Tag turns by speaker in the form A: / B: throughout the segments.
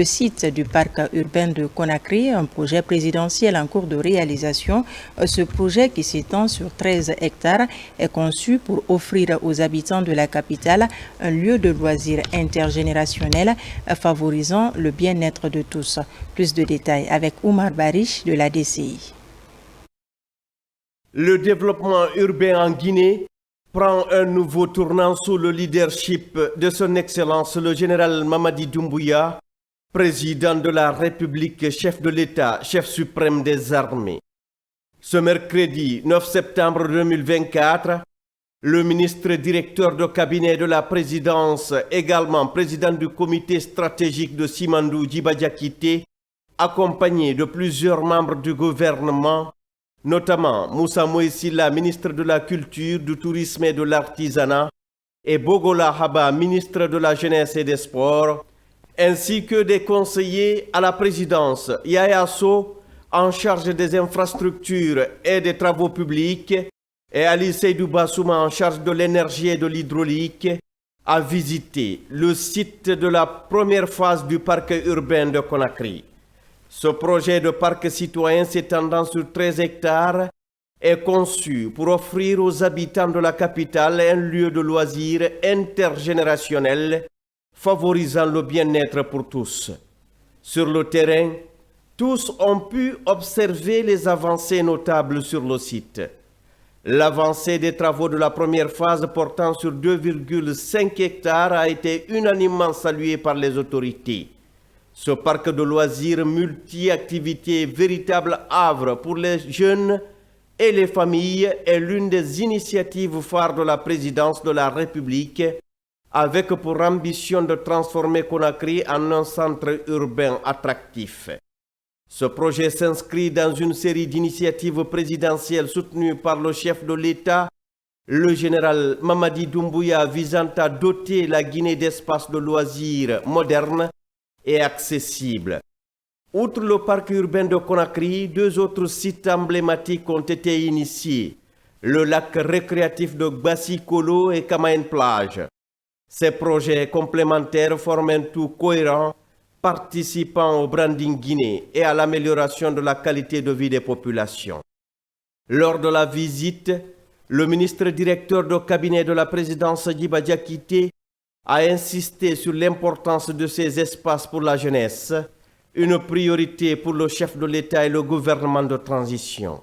A: Le site du parc urbain de Conakry, un projet présidentiel en cours de réalisation. Ce projet qui s'étend sur 13 hectares est conçu pour offrir aux habitants de la capitale un lieu de loisirs intergénérationnel favorisant le bien-être de tous. Plus de détails avec Oumar Barish de la DCI.
B: Le développement urbain en Guinée prend un nouveau tournant sous le leadership de son Excellence le général Mamadi Doumbouya, président de la République, chef de l'État, chef suprême des armées. Ce mercredi 9 septembre 2024, le ministre directeur de cabinet de la présidence, également président du comité stratégique de Simandou Djiba Diakité, accompagné de plusieurs membres du gouvernement, notamment Moussa Moïsila, ministre de la Culture, du Tourisme et de l'Artisanat, et Bogola Haba, ministre de la Jeunesse et des Sports, ainsi que des conseillers à la présidence, Yaya So, en charge des infrastructures et des travaux publics, et Ali Seydou Bassouma, en charge de l'énergie et de l'hydraulique, a visité le site de la première phase du parc urbain de Conakry. Ce projet de parc citoyen s'étendant sur 13 hectares est conçu pour offrir aux habitants de la capitale un lieu de loisirs intergénérationnel favorisant le bien-être pour tous. Sur le terrain, tous ont pu observer les avancées notables sur le site. L'avancée des travaux de la première phase portant sur 2,5 hectares a été unanimement saluée par les autorités. Ce parc de loisirs multi-activités, véritable havre pour les jeunes et les familles, est l'une des initiatives phares de la présidence de la République, avec pour ambition de transformer Conakry en un centre urbain attractif. Ce projet s'inscrit dans une série d'initiatives présidentielles soutenues par le chef de l'État, le général Mamadi Doumbouya, visant à doter la Guinée d'espaces de loisirs modernes et accessibles. Outre le parc urbain de Conakry, deux autres sites emblématiques ont été initiés, le lac récréatif de Gbassi-Kolo et Kamaen Plage. Ces projets complémentaires forment un tout cohérent, participant au branding guinéen et à l'amélioration de la qualité de vie des populations. Lors de la visite, le ministre directeur de cabinet de la présidence Djiba Diakité a insisté sur l'importance de ces espaces pour la jeunesse, une priorité pour le chef de l'État et le gouvernement de transition.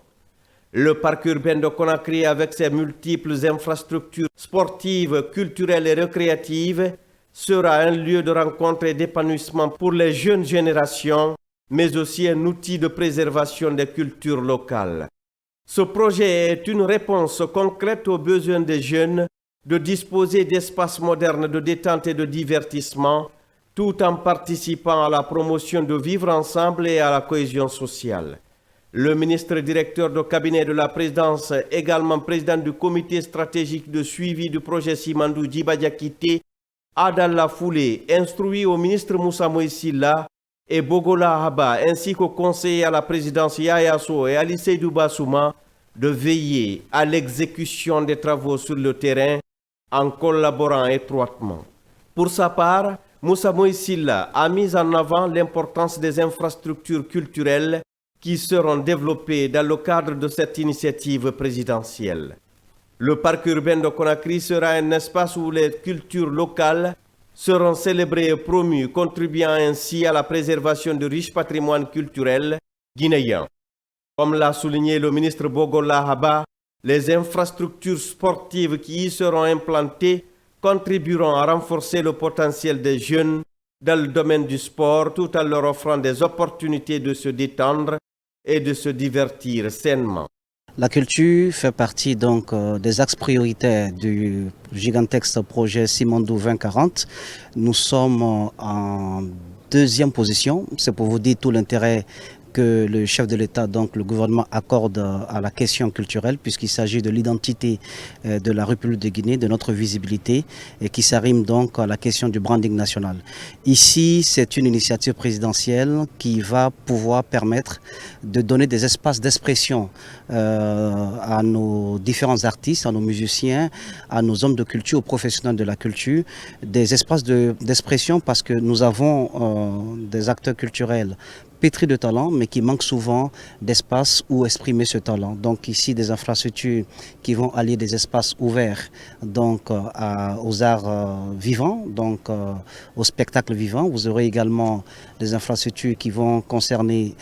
B: Le parc urbain de Conakry, avec ses multiples infrastructures sportives, culturelles et récréatives, sera un lieu de rencontre et d'épanouissement pour les jeunes générations, mais aussi un outil de préservation des cultures locales. Ce projet est une réponse concrète aux besoins des jeunes de disposer d'espaces modernes de détente et de divertissement, tout en participant à la promotion de vivre ensemble et à la cohésion sociale. Le ministre directeur de cabinet de la présidence, également président du comité stratégique de suivi du projet Simandou Djiba Diakité, a dans la foulée instruit au ministre Moussa Moïsila et Bogola Haba, ainsi qu'au conseiller à la présidence Yaya So et Ali Seydou Bassouma, de veiller à l'exécution des travaux sur le terrain en collaborant étroitement. Pour sa part, Moussa Moïsila a mis en avant l'importance des infrastructures culturelles qui seront développées dans le cadre de cette initiative présidentielle. Le parc urbain de Conakry sera un espace où les cultures locales seront célébrées et promues, contribuant ainsi à la préservation du riche patrimoine culturel guinéen. Comme l'a souligné le ministre Bogola Haba, les infrastructures sportives qui y seront implantées contribueront à renforcer le potentiel des jeunes dans le domaine du sport, tout en leur offrant des opportunités de se détendre et de se divertir sainement.
C: La culture fait partie donc des axes prioritaires du gigantesque projet Simandou 2040. Nous sommes en deuxième position. C'est pour vous dire tout l'intérêt que le chef de l'État, donc le gouvernement, accorde à la question culturelle, puisqu'il s'agit de l'identité de la République de Guinée, de notre visibilité, et qui s'arrime donc à la question du branding national. Ici, c'est une initiative présidentielle qui va pouvoir permettre de donner des espaces d'expression à nos différents artistes, à nos musiciens, à nos hommes de culture, aux professionnels de la culture, des espaces d'expression parce que nous avons des acteurs culturels pétris de talent, mais qui manquent souvent d'espace où exprimer ce talent. Donc ici, des infrastructures qui vont allier des espaces ouverts donc, aux arts vivants, donc au spectacle vivant. Vous aurez également des infrastructures qui vont concerner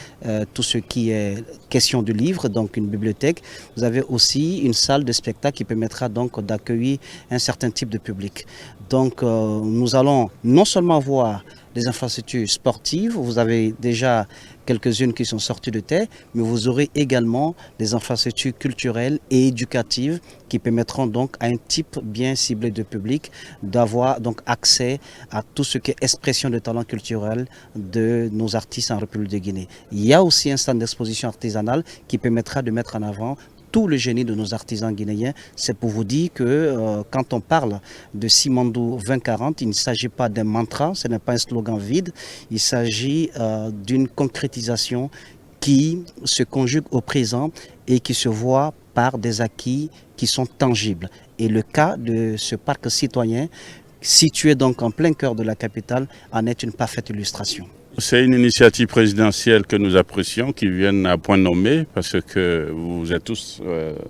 C: tout ce qui est question du livre, donc une bibliothèque. Vous avez aussi une salle de spectacle qui permettra donc d'accueillir un certain type de public. Donc nous allons non seulement voir des infrastructures sportives, vous avez déjà quelques-unes qui sont sorties de terre, mais vous aurez également des infrastructures culturelles et éducatives qui permettront donc à un type bien ciblé de public d'avoir donc accès à tout ce qui est expression de talent culturel de nos artistes en République de Guinée. Il y a aussi un stand d'exposition artisanale qui permettra de mettre en avant tout le génie de nos artisans guinéens. C'est pour vous dire que quand on parle de Simandou 2040, il ne s'agit pas d'un mantra, ce n'est pas un slogan vide, il s'agit d'une concrétisation qui se conjugue au présent et qui se voit par des acquis qui sont tangibles. Et le cas de ce parc citoyen, situé donc en plein cœur de la capitale, en est une parfaite illustration.
D: C'est une initiative présidentielle que nous apprécions, qui vienne à point nommé, parce que vous êtes tous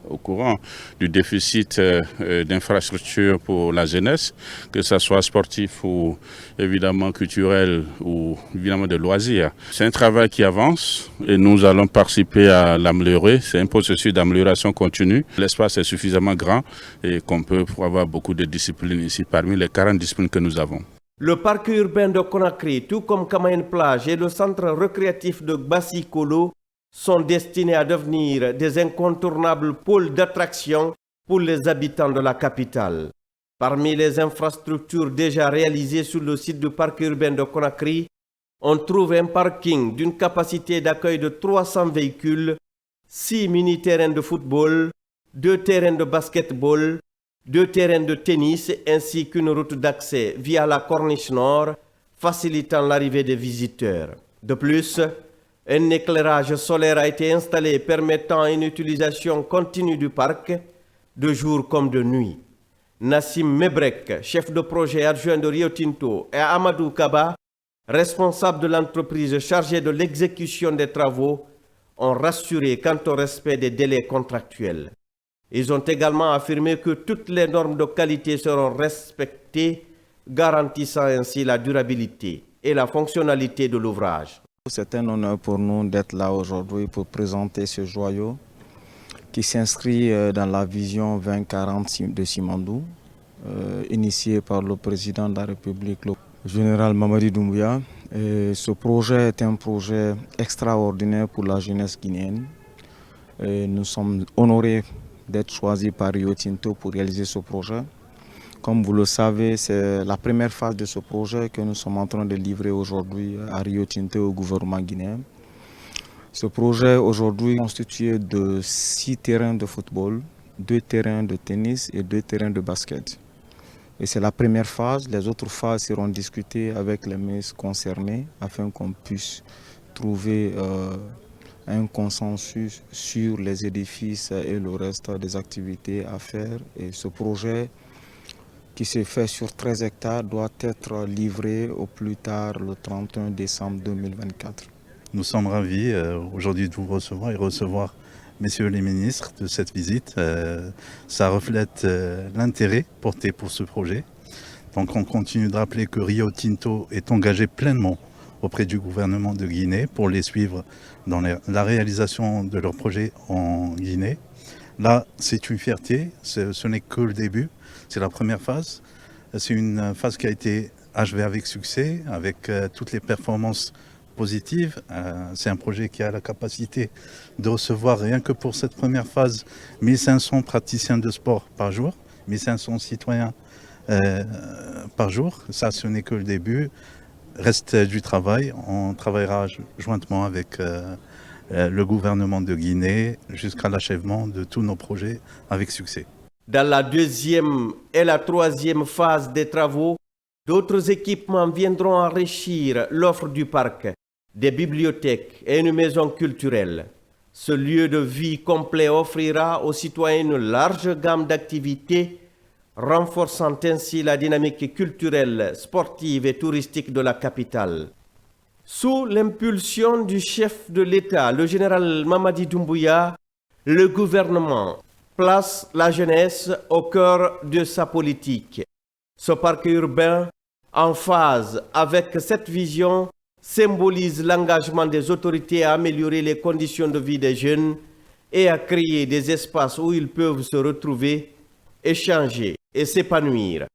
D: au courant du déficit d'infrastructures pour la jeunesse, que ce soit sportif ou évidemment culturel ou évidemment de loisirs. C'est un travail qui avance et nous allons participer à l'améliorer. C'est un processus d'amélioration continue. L'espace est suffisamment grand et qu'on peut avoir beaucoup de disciplines ici parmi les 40 disciplines que nous avons.
B: Le parc urbain de Conakry, tout comme Kamayen Plage et le centre récréatif de Bassi-Kolo, sont destinés à devenir des incontournables pôles d'attraction pour les habitants de la capitale. Parmi les infrastructures déjà réalisées sur le site du parc urbain de Conakry, on trouve un parking d'une capacité d'accueil de 300 véhicules, 6 mini-terrains de football, 2 terrains de basketball, 2 terrains de tennis ainsi qu'une route d'accès via la corniche nord, facilitant l'arrivée des visiteurs. De plus, un éclairage solaire a été installé permettant une utilisation continue du parc, de jour comme de nuit. Nassim Mebrek, chef de projet adjoint de Rio Tinto, et Amadou Kaba, responsable de l'entreprise chargée de l'exécution des travaux, ont rassuré quant au respect des délais contractuels. Ils ont également affirmé que toutes les normes de qualité seront respectées, garantissant ainsi la durabilité et la fonctionnalité de l'ouvrage.
E: C'est un honneur pour nous d'être là aujourd'hui pour présenter ce joyau qui s'inscrit dans la vision 2040 de Simandou, initiée par le président de la République, le général Mamadi Doumbouya. Et ce projet est un projet extraordinaire pour la jeunesse guinéenne. Et nous sommes honorés d'être choisis par Rio Tinto pour réaliser ce projet. Comme vous le savez, c'est la première phase de ce projet que nous sommes en train de livrer aujourd'hui à Rio Tinto au gouvernement guinéen. Ce projet aujourd'hui est constitué de 6 terrains de football, 2 terrains de tennis et 2 terrains de basket. Et c'est la première phase. Les autres phases seront discutées avec les ministres concernés afin qu'on puisse trouver un consensus sur les édifices et le reste des activités à faire. Et ce projet qui se fait sur 13 hectares doit être livré au plus tard le 31 décembre 2024.
F: Nous sommes ravis aujourd'hui de vous recevoir et recevoir messieurs les ministres de cette visite. Ça reflète l'intérêt porté pour ce projet. Donc on continue de rappeler que Rio Tinto est engagé pleinement auprès du gouvernement de Guinée pour les suivre dans la réalisation de leur projet en Guinée. Là, c'est une fierté, ce n'est que le début, c'est la première phase. C'est une phase qui a été achevée avec succès, avec toutes les performances positives. C'est un projet qui a la capacité de recevoir, rien que pour cette première phase, 1500 praticiens de sport par jour, 1500 citoyens par jour. Ça, ce n'est que le début. reste du travail. On travaillera jointement avec le gouvernement de Guinée jusqu'à l'achèvement de tous nos projets avec succès.
B: Dans la deuxième et la troisième phase des travaux, d'autres équipements viendront enrichir l'offre du parc, des bibliothèques et une maison culturelle. Ce lieu de vie complet offrira aux citoyens une large gamme d'activités, renforçant ainsi la dynamique culturelle, sportive et touristique de la capitale. Sous l'impulsion du chef de l'État, le général Mamadi Doumbouya, le gouvernement place la jeunesse au cœur de sa politique. Ce parc urbain, en phase avec cette vision, symbolise l'engagement des autorités à améliorer les conditions de vie des jeunes et à créer des espaces où ils peuvent se retrouver, échanger et s'épanouir.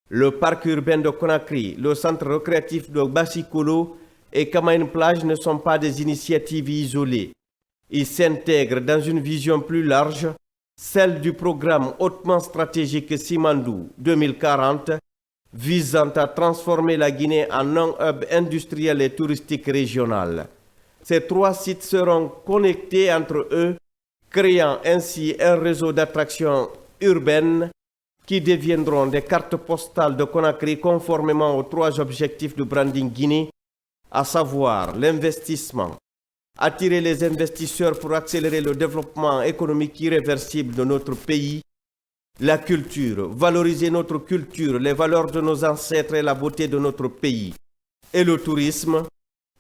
B: Le parc urbain de Conakry, le centre récréatif de Bassikolo et Kamaïn Plage ne sont pas des initiatives isolées. Ils s'intègrent dans une vision plus large, celle du programme hautement stratégique Simandou 2040, visant à transformer la Guinée en un hub industriel et touristique régional. Ces 3 sites seront connectés entre eux, créant ainsi un réseau d'attractions urbaines qui deviendront des cartes postales de Conakry conformément aux 3 objectifs de Branding Guinée, à savoir l'investissement, attirer les investisseurs pour accélérer le développement économique irréversible de notre pays, la culture, valoriser notre culture, les valeurs de nos ancêtres et la beauté de notre pays, et le tourisme,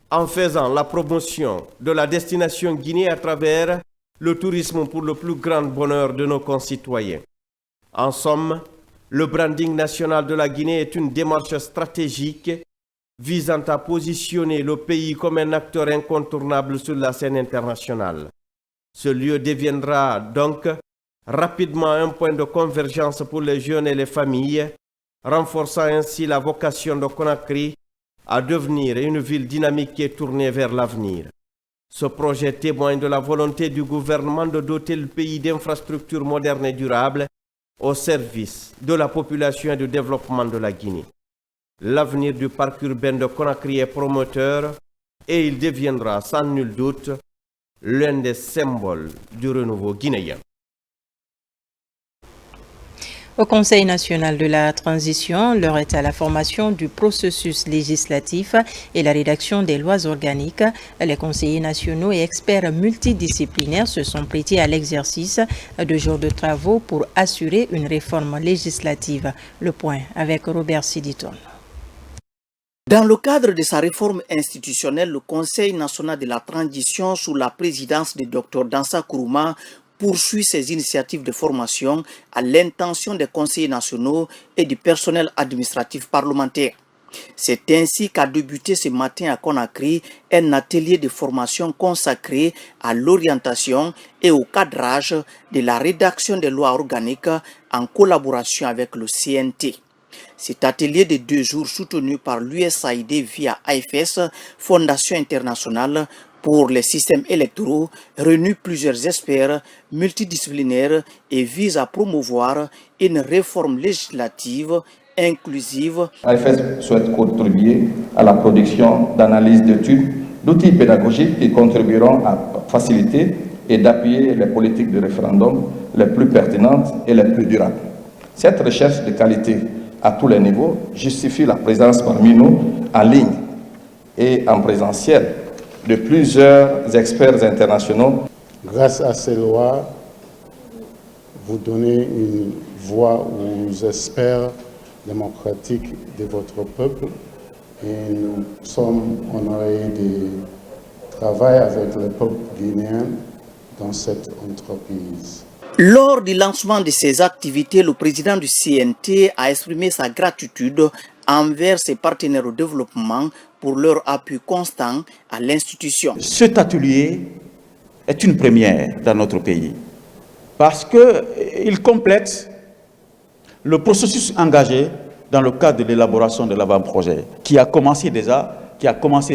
B: en faisant la promotion de la destination Guinée à travers le tourisme pour le plus grand bonheur de nos concitoyens. En somme, le branding national de la Guinée est une démarche stratégique visant à positionner le pays comme un acteur incontournable sur la scène internationale. Ce lieu deviendra donc rapidement un point de convergence pour les jeunes et les familles, renforçant ainsi la vocation de Conakry à devenir une ville dynamique et tournée vers l'avenir. Ce projet témoigne de la volonté du gouvernement de doter le pays d'infrastructures modernes et durables au service de la population et du développement de la Guinée. L'avenir du parc urbain de Conakry est prometteur et il deviendra sans nul doute l'un des symboles du renouveau guinéen.
A: Au Conseil national de la transition, l'heure est à la formation du processus législatif et la rédaction des lois organiques. Les conseillers nationaux et experts multidisciplinaires se sont prêtés à l'exercice de jours de travaux pour assurer une réforme législative. Le point avec Robert Siditon.
G: Dans le cadre de sa réforme institutionnelle, le Conseil national de la transition, sous la présidence de Dr Dansa Kourouma, poursuit ses initiatives de formation à l'intention des conseillers nationaux et du personnel administratif parlementaire. C'est ainsi qu'a débuté ce matin à Conakry un atelier de formation consacré à l'orientation et au cadrage de la rédaction des lois organiques en collaboration avec le CNT. Cet atelier de 2 jours soutenu par l'USAID via AFS, Fondation internationale pour les systèmes électoraux, réunit plusieurs experts multidisciplinaires et vise à promouvoir une réforme législative inclusive.
H: AFS souhaite contribuer à la production d'analyses d'études, d'outils pédagogiques qui contribueront à faciliter et d'appuyer les politiques de référendum les plus pertinentes et les plus durables. Cette recherche de qualité à tous les niveaux justifie la présence parmi nous en ligne et en présentiel de plusieurs experts internationaux.
I: Grâce à ces lois, vous donnez une voix aux experts démocratiques de votre peuple et nous sommes honorés de travailler avec le peuple guinéen dans cette entreprise.
G: Lors du lancement de ces activités, le président du CNT a exprimé sa gratitude envers ses partenaires au développement pour leur appui constant à l'institution.
J: Cet atelier est une première dans notre pays parce qu'il complète le processus engagé dans le cadre de l'élaboration de l'avant-projet qui a commencé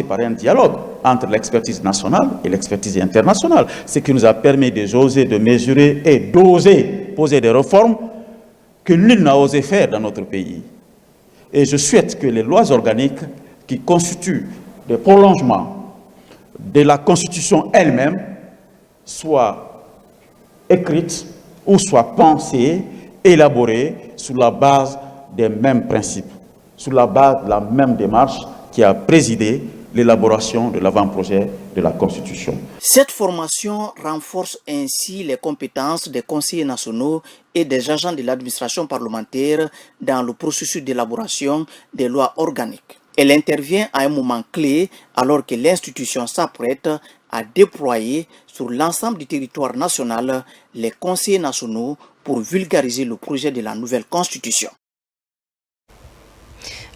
J: par un dialogue entre l'expertise nationale et l'expertise internationale, ce qui nous a permis de oser, de mesurer et d'oser poser des réformes que nul n'a osé faire dans notre pays. Et je souhaite que les lois organiques qui constituent des prolongements de la Constitution elle-même soient écrites ou soient pensées, élaborées sur la base des mêmes principes, sur la base de la même démarche qui a présidé l'élaboration de l'avant-projet de la Constitution.
G: Cette formation renforce ainsi les compétences des conseillers nationaux et des agents de l'administration parlementaire dans le processus d'élaboration des lois organiques. Elle intervient à un moment clé alors que l'institution s'apprête à déployer sur l'ensemble du territoire national les conseillers nationaux pour vulgariser le projet de la nouvelle Constitution.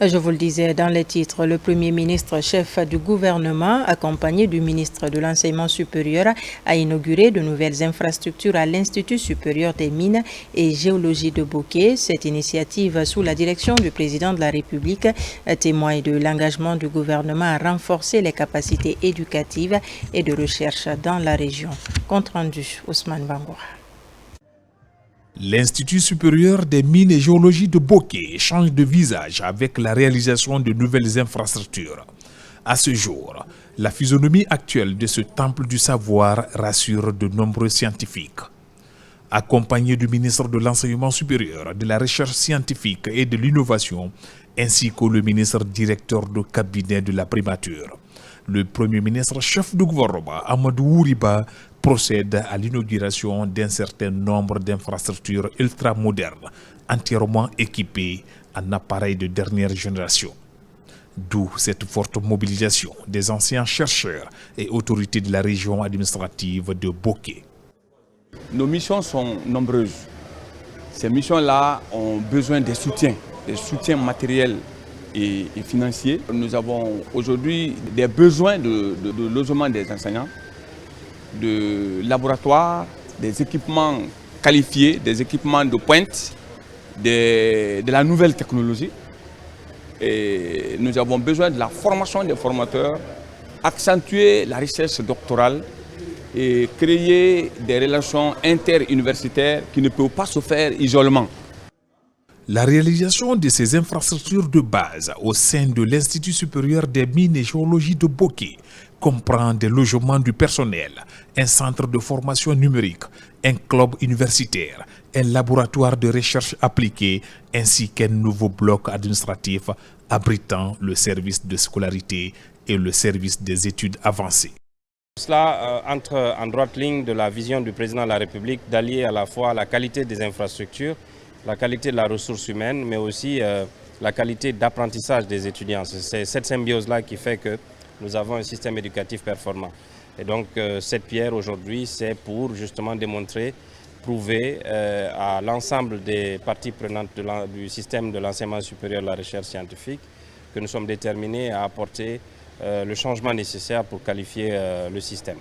A: Je vous le disais dans les titres, le Premier ministre chef du gouvernement, accompagné du ministre de l'Enseignement supérieur, a inauguré de nouvelles infrastructures à l'Institut supérieur des mines et géologie de Boké. Cette initiative, sous la direction du président de la République, témoigne de l'engagement du gouvernement à renforcer les capacités éducatives et de recherche dans la région. Compte rendu, Ousmane Bangoura.
K: L'Institut supérieur des mines et géologie de Boké change de visage avec la réalisation de nouvelles infrastructures. À ce jour, la physionomie actuelle de ce temple du savoir rassure de nombreux scientifiques. Accompagné du ministre de l'Enseignement supérieur, de la Recherche scientifique et de l'Innovation, ainsi que le ministre directeur de cabinet de la primature, le Premier ministre chef du gouvernement, Amadou Ouriba, procède à l'inauguration d'un certain nombre d'infrastructures ultramodernes, entièrement équipées en appareils de dernière génération. D'où cette forte mobilisation des anciens chercheurs et autorités de la région administrative de Boké.
L: Nos missions sont nombreuses. Ces missions-là ont besoin des soutiens matériels et financiers. Nous avons aujourd'hui des besoins de logement des enseignants, de laboratoires, des équipements qualifiés, des équipements de pointe, de la nouvelle technologie. Et nous avons besoin de la formation des formateurs, accentuer la recherche doctorale et créer des relations interuniversitaires qui ne peuvent pas se faire isolément.
K: La réalisation de ces infrastructures de base au sein de l'Institut supérieur des mines et géologie de Boké comprend des logements du personnel, un centre de formation numérique, un club universitaire, un laboratoire de recherche appliquée ainsi qu'un nouveau bloc administratif abritant le service de scolarité et le service des études avancées.
M: Cela entre en droite ligne de la vision du président de la République d'allier à la fois la qualité des infrastructures, la qualité de la ressource humaine, mais aussi la qualité d'apprentissage des étudiants. C'est cette symbiose-là qui fait que nous avons un système éducatif performant. Et donc cette pierre aujourd'hui, c'est pour justement démontrer, prouver à l'ensemble des parties prenantes du système de l'enseignement supérieur de la recherche scientifique que nous sommes déterminés à apporter le changement nécessaire pour qualifier le système.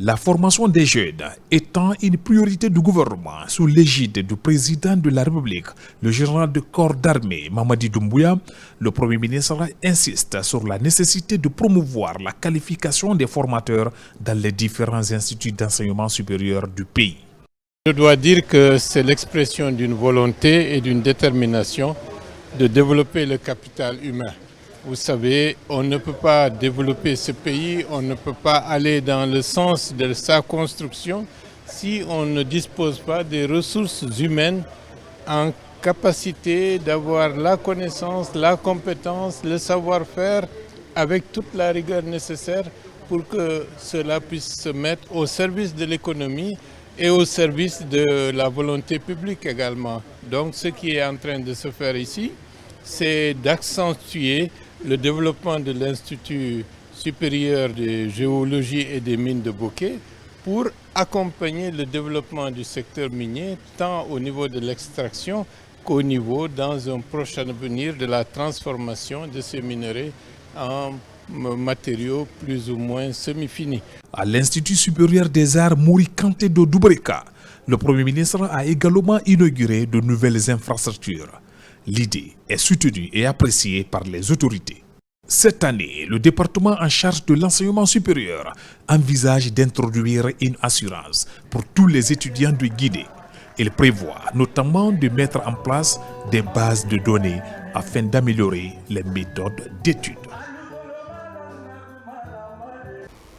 K: La formation des jeunes étant une priorité du gouvernement sous l'égide du président de la République, le général de corps d'armée Mamadi Doumbouya, le Premier ministre insiste sur la nécessité de promouvoir la qualification des formateurs dans les différents instituts d'enseignement supérieur du pays.
N: Je dois dire que c'est l'expression d'une volonté et d'une détermination de développer le capital humain. Vous savez, on ne peut pas développer ce pays, on ne peut pas aller dans le sens de sa construction si on ne dispose pas des ressources humaines en capacité d'avoir la connaissance, la compétence, le savoir-faire avec toute la rigueur nécessaire pour que cela puisse se mettre au service de l'économie et au service de la volonté publique également. Donc ce qui est en train de se faire ici, c'est d'accentuer le développement de l'Institut supérieur de géologie et des mines de Boké pour accompagner le développement du secteur minier tant au niveau de l'extraction qu'au niveau, dans un prochain avenir, de la transformation de ces minerais en matériaux plus ou moins semi-finis.
K: À l'Institut supérieur des arts Mouri Kanté de Doubreka, le Premier ministre a également inauguré de nouvelles infrastructures. L'idée est soutenue et appréciée par les autorités. Cette année, le département en charge de l'enseignement supérieur envisage d'introduire une assurance pour tous les étudiants de Guinée. Il prévoit notamment de mettre en place des bases de données afin d'améliorer les méthodes d'études.